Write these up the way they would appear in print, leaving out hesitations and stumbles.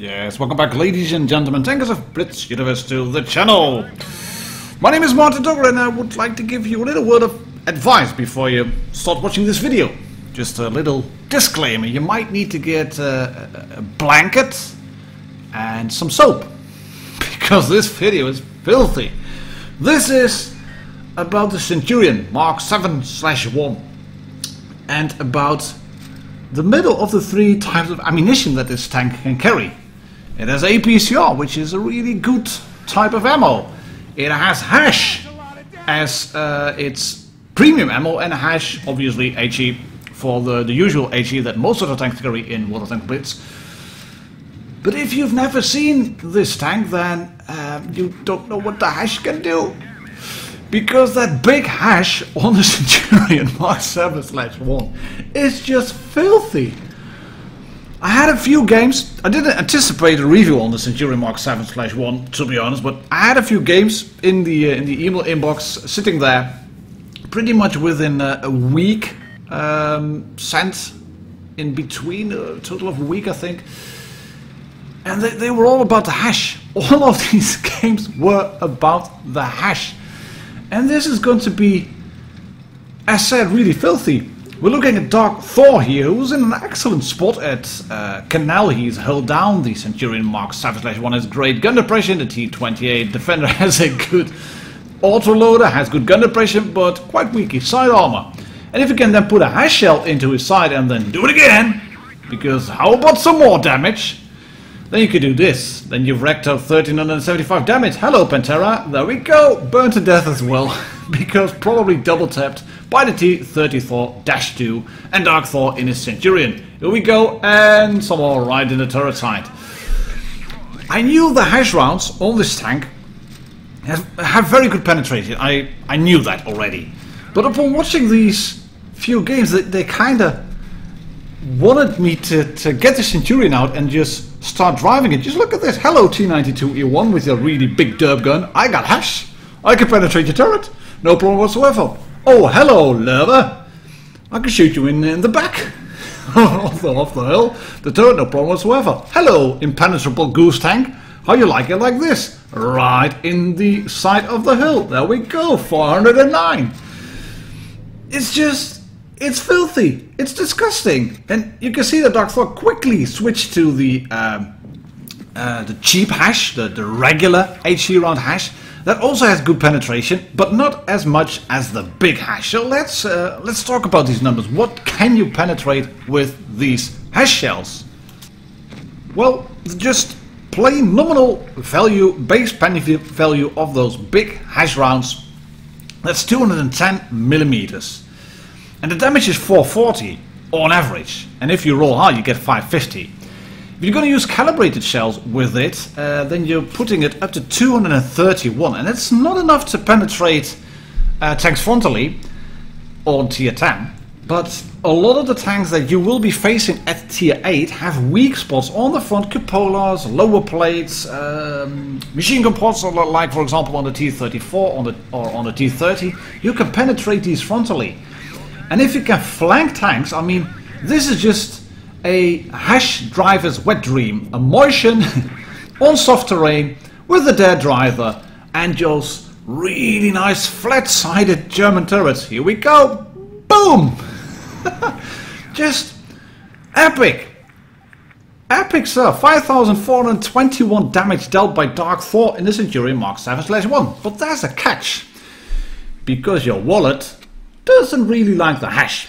Yes, welcome back ladies and gentlemen, tankers of Blitz Universe to the channel. My name is martindogger and I would like to give you a little word of advice before you start watching this video. Just a little disclaimer, you might need to get a blanket and some soap, because this video is filthy. This is about the Centurion Mk 7/1 and about the middle of the three types of ammunition that this tank can carry. It has APCR, which is a really good type of ammo. It has HESH as its premium ammo, and HESH, obviously HE, for the usual HE that most of the tanks carry in World of Tanks Blitz. But if you've never seen this tank, then you don't know what the HESH can do. Because that big HESH on the Centurion Mk 7/1 is just filthy. I had a few games. I didn't anticipate a review on the Centurion Mk 7/1, to be honest, but I had a few games in the email inbox sitting there, pretty much within a week, sent in between, a total of a week, I think. And they were all about the HESH. All of these games were about the HESH. And this is going to be, as said, really filthy. We're looking at Dark Thor here, who's in an excellent spot at Canal. He's held down. The Centurion Mk 7/1 has great gun depression. The T-28 Defender has a good autoloader, has good gun depression, but quite weak side armor. And if you can then put a HESH shell into his side and then do it again, because how about some more damage? Then you could do this. Then you've racked up 1375 damage. Hello Pantera. There we go. Burned to death as well. Because probably double tapped by the T-34-2 and Dark Thor in his Centurion. Here we go. And some more right in the turret side. I knew the HESH rounds on this tank have very good penetration. I knew that already. But upon watching these few games, they kind of wanted me to get the Centurion out and just start driving it. Just look at this. Hello T-92E1 with your really big derp gun. I got HESH. I can penetrate your turret. No problem whatsoever. Oh, hello Lerva. I can shoot you in the back. off the hill. The turret, no problem whatsoever. Hello impenetrable goose tank. How you like it like this? Right in the side of the hill. There we go. 409. It's filthy. It's disgusting. And you can see that Dark Thor quickly switched to the cheap HESH, the regular HE round HESH. That also has good penetration, but not as much as the big HESH. So let's talk about these numbers. What can you penetrate with these HESH shells? Well, just plain nominal value, base penny value of those big HESH rounds. That's 210 millimeters. And the damage is 440 on average. And if you roll high, you get 550. If you're going to use calibrated shells with it, then you're putting it up to 231. And it's not enough to penetrate tanks frontally on tier 10. But a lot of the tanks that you will be facing at tier 8 have weak spots on the front, cupolas, lower plates, machine gun ports, like for example on the T-34 or on the T-30. You can penetrate these frontally. And if you can flank tanks, I mean, this is just a HESH driver's wet dream. A motion on soft terrain with a dead driver and just really nice flat-sided German turrets. Here we go. Boom! Just epic. Epic, sir. 5,421 damage dealt by Dark Thor in the Centurion Mk 7/1. But there's a catch. Because your wallet doesn't really like the HESH.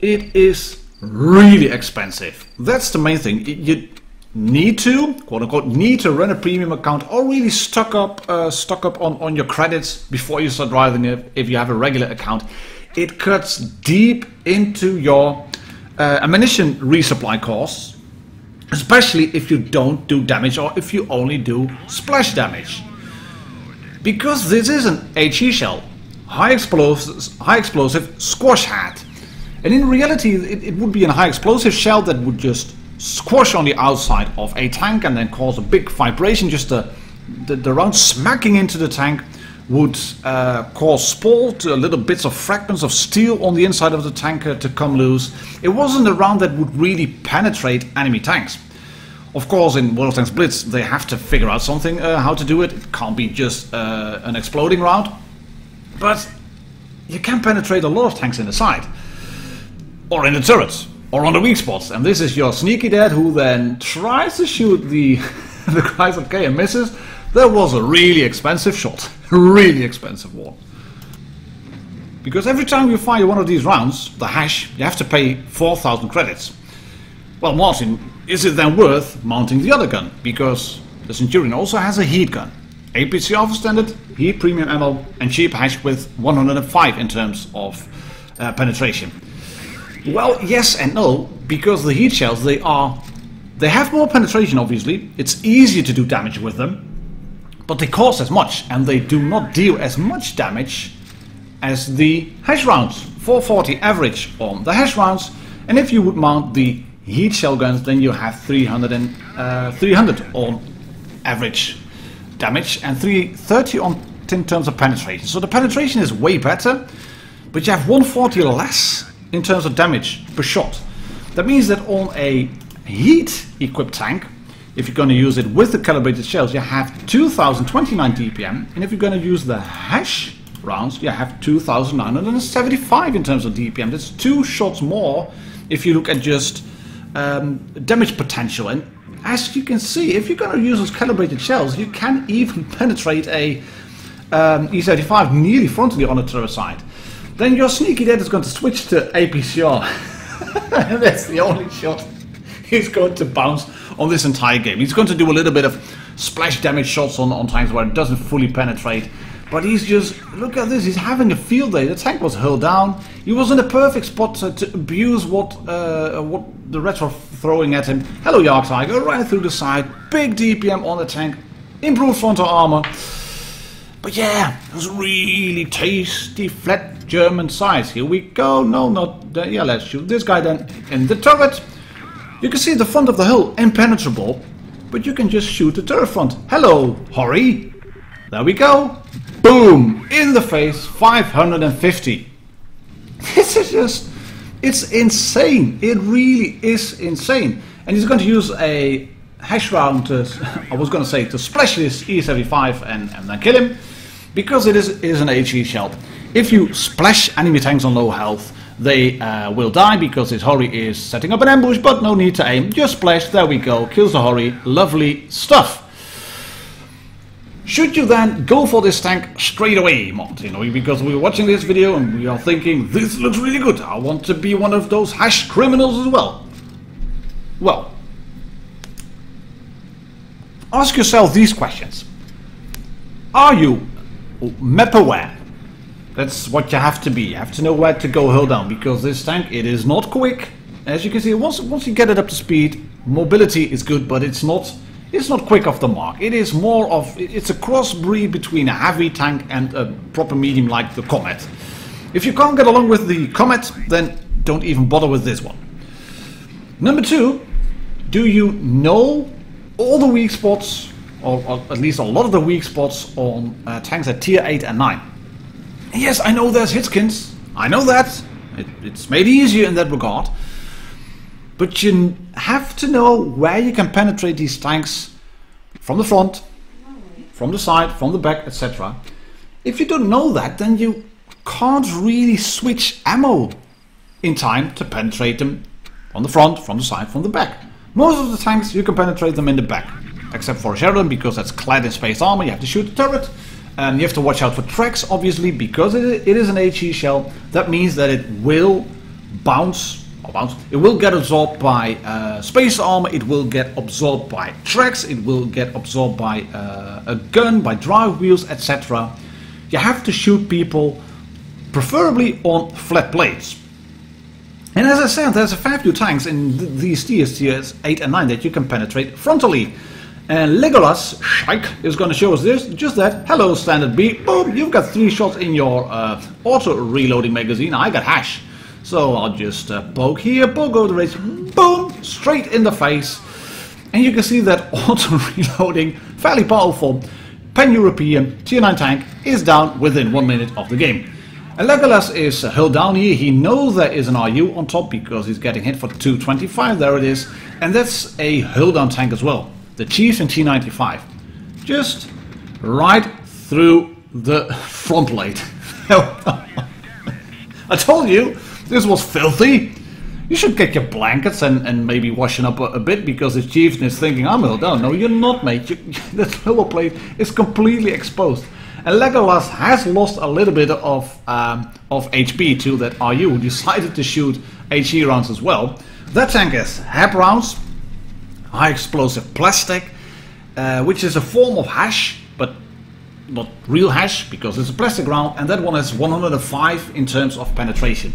It is really expensive. That's the main thing. You need to, quote unquote, need to run a premium account or really stock up on your credits before you start driving it. If you have a regular account, it cuts deep into your ammunition resupply costs, especially if you don't do damage or if you only do splash damage. Because this is an HE shell. High explosive squash hat. And in reality it would be a high explosive shell that would just squash on the outside of a tank and then cause a big vibration. Just the round smacking into the tank would cause spalt, little bits of fragments of steel on the inside of the tank to come loose. It wasn't a round that would really penetrate enemy tanks. Of course, in World of Tanks Blitz, they have to figure out something how to do it. It can't be just an exploding round. But you can penetrate a lot of tanks in the side, or in the turrets, or on the weak spots. And this is your sneaky dad who then tries to shoot the the Chrysler K and misses. That was a really expensive shot, really expensive one. Because every time you fire one of these rounds, the HESH, you have to pay 4,000 credits. Well, Martin, is it then worth mounting the other gun? Because the Centurion also has a heat gun. APC Alpha Standard, heat premium ammo, and cheap HESH with 105 in terms of penetration. Well, yes and no, because the heat shells, they have more penetration, obviously. It's easier to do damage with them, but they cost as much, and they do not deal as much damage as the HESH rounds. 440 average on the HESH rounds, and if you would mount the heat shell guns, then you have 300 on average damage and 330 on in terms of penetration. So the penetration is way better, but you have 140 less in terms of damage per shot. That means that on a heat equipped tank, if you're going to use it with the calibrated shells, you have 2029 DPM, and if you're going to use the HESH rounds, you have 2975 in terms of DPM. That's 2 shots more if you look at just damage potential. And as you can see, if you're going to use those calibrated shells, you can even penetrate a E75 nearly frontally on the turret side. Then your sneaky dad is going to switch to APCR. And that's the only shot he's going to bounce on this entire game. He's going to do a little bit of splash damage shots on times where it doesn't fully penetrate. But he's just, look at this, he's having a field day. The tank was hurled down. He was in a perfect spot to abuse what the Reds were throwing at him. Hello, Yark Tiger, right through the side. Big DPM on the tank. Improved frontal armor. But yeah, it was really tasty, flat German size. Here we go. No, not that. Yeah, let's shoot this guy then in the turret. You can see the front of the hull impenetrable, but you can just shoot the turret front. Hello, Hori. There we go. Boom! In the face, 550. This is just, it's insane. It really is insane. And he's going to use a HESH round, I was going to say, to splash this E75 and then kill him. Because it is an HE shell. If you splash enemy tanks on low health, they will die because this Hori is setting up an ambush, but no need to aim. Just splash, there we go, kills the Hori. Lovely stuff. Should you then go for this tank straight away, Martin? Because we're watching this video and we are thinking, this looks really good. I want to be one of those HESH criminals as well. Well, ask yourself these questions. Are you map aware? That's what you have to be. You have to know where to go hurl down, because this tank, it is not quick. As you can see, once you get it up to speed, mobility is good, but it's not quick off the mark. It is more of, it's a crossbreed between a heavy tank and a proper medium like the Comet. If you can't get along with the Comet, then don't even bother with this one. Number 2, do you know all the weak spots, or at least a lot of the weak spots on tanks at tier 8 and 9? Yes, I know there's hitskins. I know that. It's made easier in that regard. But you have to know where you can penetrate these tanks from the front, from the side, from the back, etc. If you don't know that, then you can't really switch ammo in time to penetrate them from the front, from the side, from the back. Most of the tanks you can penetrate them in the back, except for Sheridan, because that's clad in space armor. You have to shoot the turret. You have to watch out for tracks, obviously, because it is an HE shell. That means that it will bounce. It will get absorbed by space armor, it will get absorbed by tracks, it will get absorbed by a gun, by drive wheels, etc. You have to shoot people, preferably on flat plates. And as I said, there's a fair few tanks in these tiers 8 and 9 that you can penetrate frontally. And Legolas Shike is going to show us this, just that. Hello, Standard B. Boom, you've got 3 shots in your auto reloading magazine. I got HESH. So I'll just poke here, poke over the range, boom, straight in the face. And you can see that auto-reloading, fairly powerful, pan-European tier 9 tank is down within 1 minute of the game. And Legolas is hull down here. He knows there is an RU on top because he's getting hit for 225. There it is. And that's a hull down tank as well. The Chieftain T95. Just right through the front plate. I told you this was filthy. You should get your blankets and maybe washing up a bit, because the Chieftain is thinking, I'm hull down. No, you're not, mate. The hull plate is completely exposed. And Legolas has lost a little bit of HP to that RU, who decided to shoot HE rounds as well. That tank has HEP rounds, high explosive plastic, which is a form of HESH, but not real HESH because it's a plastic round, and that one has 105 in terms of penetration.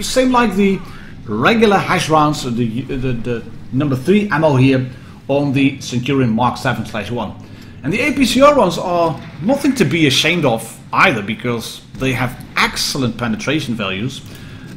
Same like the regular HESH rounds, the number 3 ammo here on the Centurion Mk 7/1. And the APCR rounds are nothing to be ashamed of either, because they have excellent penetration values.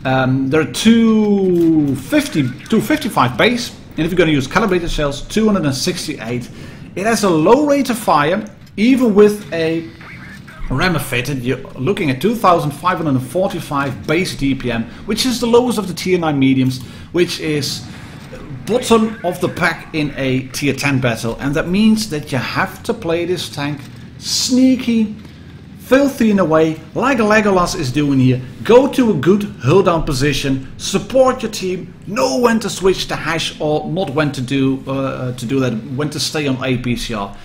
They're 255 base, and if you're going to use calibrated shells, 268. It has a low rate of fire, even with a rammer fitted. You're looking at 2,545 base DPM, which is the lowest of the tier 9 mediums, which is bottom of the pack in a tier 10 battle. And that means that you have to play this tank sneaky, filthy in a way, like Legolas is doing here. Go to a good hull down position, support your team, know when to switch to HESH or not when to do that, when to stay on APCR.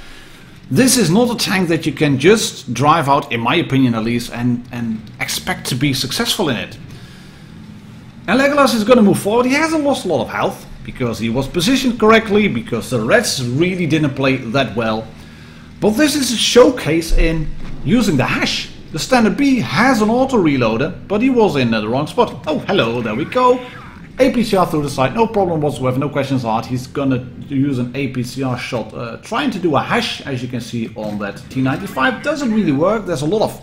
This is not a tank that you can just drive out, in my opinion at least, and expect to be successful in it. And Legolas is going to move forward. He hasn't lost a lot of health, because he was positioned correctly, because the Reds really didn't play that well. But this is a showcase in using the HESH. The standard B has an auto reloader, but he was in the wrong spot. Oh, hello, there we go. APCR through the side, no problem whatsoever, no questions asked. He's gonna use an APCR shot, trying to do a HESH, as you can see on that T95. Doesn't really work. There's a lot of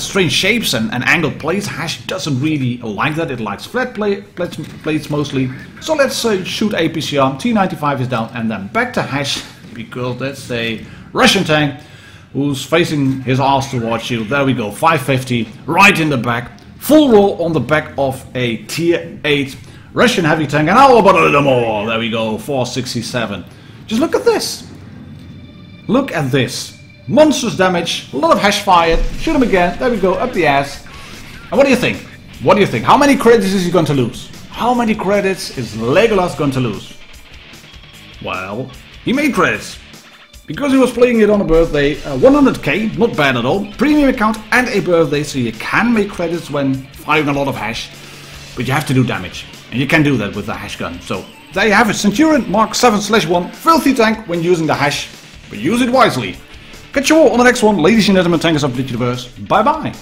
strange shapes and angled plates. HESH doesn't really like that. It likes flat plates mostly. So let's shoot APCR. T95 is down, and then back to HESH, because that's a Russian tank who's facing his ass towards you. There we go, 550 right in the back. Full roll on the back of a tier 8 Russian heavy tank. And how about a little more? There we go, 467. Just look at this. Look at this. Monstrous damage, a lot of HESH fired. Shoot him again. There we go, up the ass. And what do you think? What do you think? How many credits is he going to lose? How many credits is Legolas going to lose? Well, he made credits. Because he was playing it on a birthday, 100k, not bad at all. Premium account and a birthday, so you can make credits when firing a lot of HESH. But you have to do damage. And you can do that with the HESH gun. So there you have it. Centurion Mk 7/1. Filthy tank when using the HESH. But use it wisely. Catch you all on the next one. Ladies and gentlemen, tankers of the Universe. Bye bye.